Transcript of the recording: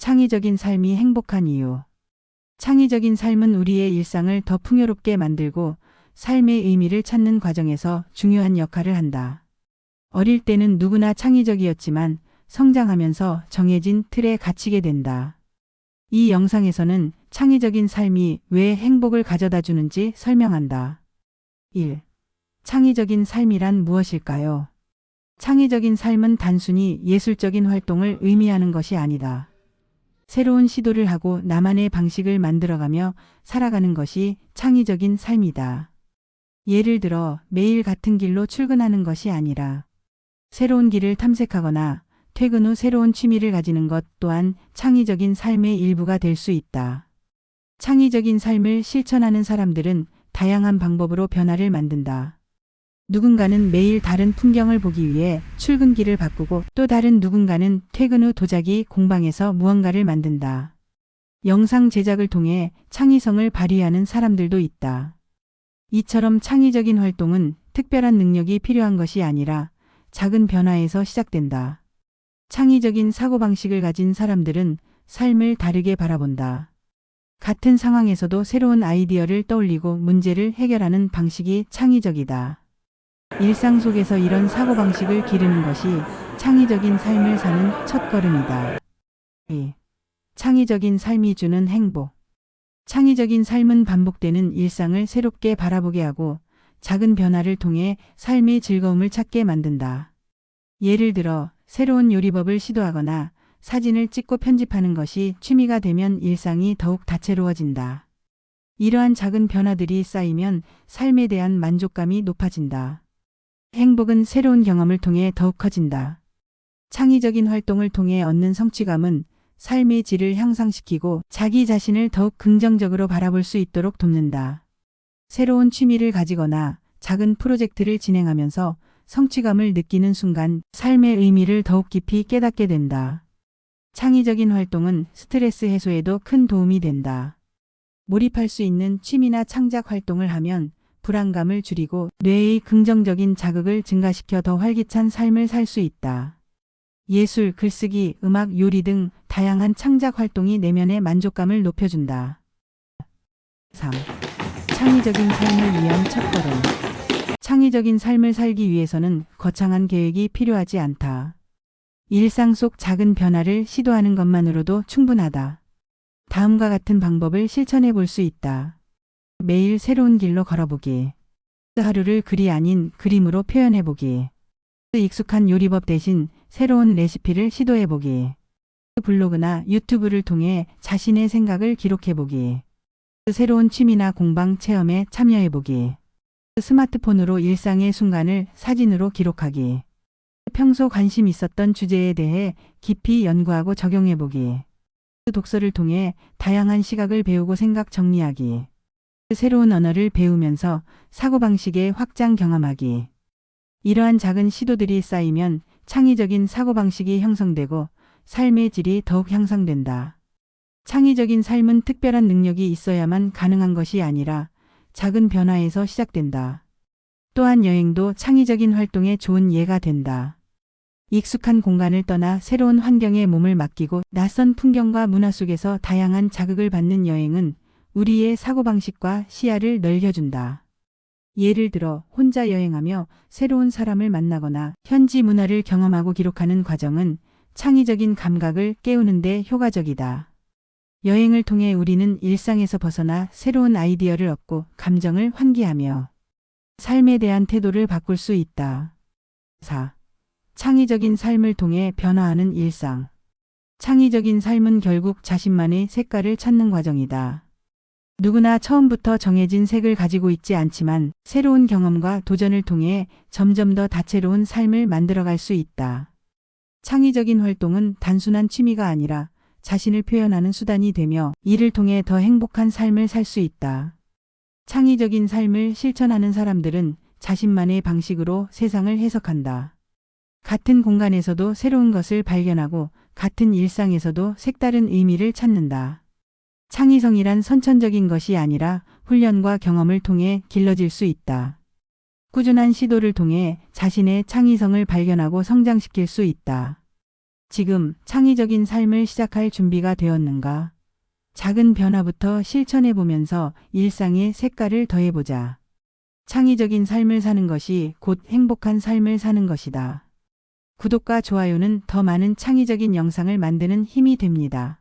창의적인 삶이 행복한 이유. 창의적인 삶은 우리의 일상을 더 풍요롭게 만들고 삶의 의미를 찾는 과정에서 중요한 역할을 한다. 어릴 때는 누구나 창의적이었지만 성장하면서 정해진 틀에 갇히게 된다. 이 영상에서는 창의적인 삶이 왜 행복을 가져다 주는지 설명한다. 1. 창의적인 삶이란 무엇일까요? 창의적인 삶은 단순히 예술적인 활동을 의미하는 것이 아니다. 새로운 시도를 하고 나만의 방식을 만들어가며 살아가는 것이 창의적인 삶이다. 예를 들어 매일 같은 길로 출근하는 것이 아니라 새로운 길을 탐색하거나 퇴근 후 새로운 취미를 가지는 것 또한 창의적인 삶의 일부가 될 수 있다. 창의적인 삶을 실천하는 사람들은 다양한 방법으로 변화를 만든다. 누군가는 매일 다른 풍경을 보기 위해 출근길을 바꾸고 또 다른 누군가는 퇴근 후 도자기 공방에서 무언가를 만든다. 영상 제작을 통해 창의성을 발휘하는 사람들도 있다. 이처럼 창의적인 활동은 특별한 능력이 필요한 것이 아니라 작은 변화에서 시작된다. 창의적인 사고방식을 가진 사람들은 삶을 다르게 바라본다. 같은 상황에서도 새로운 아이디어를 떠올리고 문제를 해결하는 방식이 창의적이다. 일상 속에서 이런 사고방식을 기르는 것이 창의적인 삶을 사는 첫걸음이다. 2. 창의적인 삶이 주는 행복. 창의적인 삶은 반복되는 일상을 새롭게 바라보게 하고 작은 변화를 통해 삶의 즐거움을 찾게 만든다. 예를 들어 새로운 요리법을 시도하거나 사진을 찍고 편집하는 것이 취미가 되면 일상이 더욱 다채로워진다. 이러한 작은 변화들이 쌓이면 삶에 대한 만족감이 높아진다. 행복은 새로운 경험을 통해 더욱 커진다. 창의적인 활동을 통해 얻는 성취감은 삶의 질을 향상시키고 자기 자신을 더욱 긍정적으로 바라볼 수 있도록 돕는다. 새로운 취미를 가지거나 작은 프로젝트를 진행하면서 성취감을 느끼는 순간 삶의 의미를 더욱 깊이 깨닫게 된다. 창의적인 활동은 스트레스 해소에도 큰 도움이 된다. 몰입할 수 있는 취미나 창작 활동을 하면 불안감을 줄이고 뇌의 긍정적인 자극을 증가시켜 더 활기찬 삶을 살 수 있다. 예술, 글쓰기, 음악, 요리 등 다양한 창작 활동이 내면의 만족감을 높여준다. 3. 창의적인 삶을 위한 첫걸음. 창의적인 삶을 살기 위해서는 거창한 계획이 필요하지 않다. 일상 속 작은 변화를 시도하는 것만으로도 충분하다. 다음과 같은 방법을 실천해 볼 수 있다. 매일 새로운 길로 걸어보기. 하루를 글이 아닌 그림으로 표현해보기. 익숙한 요리법 대신 새로운 레시피를 시도해보기. 블로그나 유튜브를 통해 자신의 생각을 기록해보기. 새로운 취미나 공방 체험에 참여해보기. 스마트폰으로 일상의 순간을 사진으로 기록하기. 평소 관심 있었던 주제에 대해 깊이 연구하고 적용해보기. 독서를 통해 다양한 시각을 배우고 생각 정리하기. 새로운 언어를 배우면서 사고방식의 확장 경험하기. 이러한 작은 시도들이 쌓이면 창의적인 사고방식이 형성되고 삶의 질이 더욱 향상된다. 창의적인 삶은 특별한 능력이 있어야만 가능한 것이 아니라 작은 변화에서 시작된다. 또한 여행도 창의적인 활동에 좋은 예가 된다. 익숙한 공간을 떠나 새로운 환경에 몸을 맡기고 낯선 풍경과 문화 속에서 다양한 자극을 받는 여행은 우리의 사고방식과 시야를 넓혀준다. 예를 들어 혼자 여행하며 새로운 사람을 만나거나 현지 문화를 경험하고 기록하는 과정은 창의적인 감각을 깨우는 데 효과적이다. 여행을 통해 우리는 일상에서 벗어나 새로운 아이디어를 얻고 감정을 환기하며 삶에 대한 태도를 바꿀 수 있다. 4. 창의적인 삶을 통해 변화하는 일상. 창의적인 삶은 결국 자신만의 색깔을 찾는 과정이다. 누구나 처음부터 정해진 색을 가지고 있지 않지만 새로운 경험과 도전을 통해 점점 더 다채로운 삶을 만들어갈 수 있다. 창의적인 활동은 단순한 취미가 아니라 자신을 표현하는 수단이 되며 이를 통해 더 행복한 삶을 살 수 있다. 창의적인 삶을 실천하는 사람들은 자신만의 방식으로 세상을 해석한다. 같은 공간에서도 새로운 것을 발견하고 같은 일상에서도 색다른 의미를 찾는다. 창의성이란 선천적인 것이 아니라 훈련과 경험을 통해 길러질 수 있다. 꾸준한 시도를 통해 자신의 창의성을 발견하고 성장시킬 수 있다. 지금 창의적인 삶을 시작할 준비가 되었는가? 작은 변화부터 실천해 보면서 일상의 색깔을 더해보자. 창의적인 삶을 사는 것이 곧 행복한 삶을 사는 것이다. 구독과 좋아요는 더 많은 창의적인 영상을 만드는 힘이 됩니다.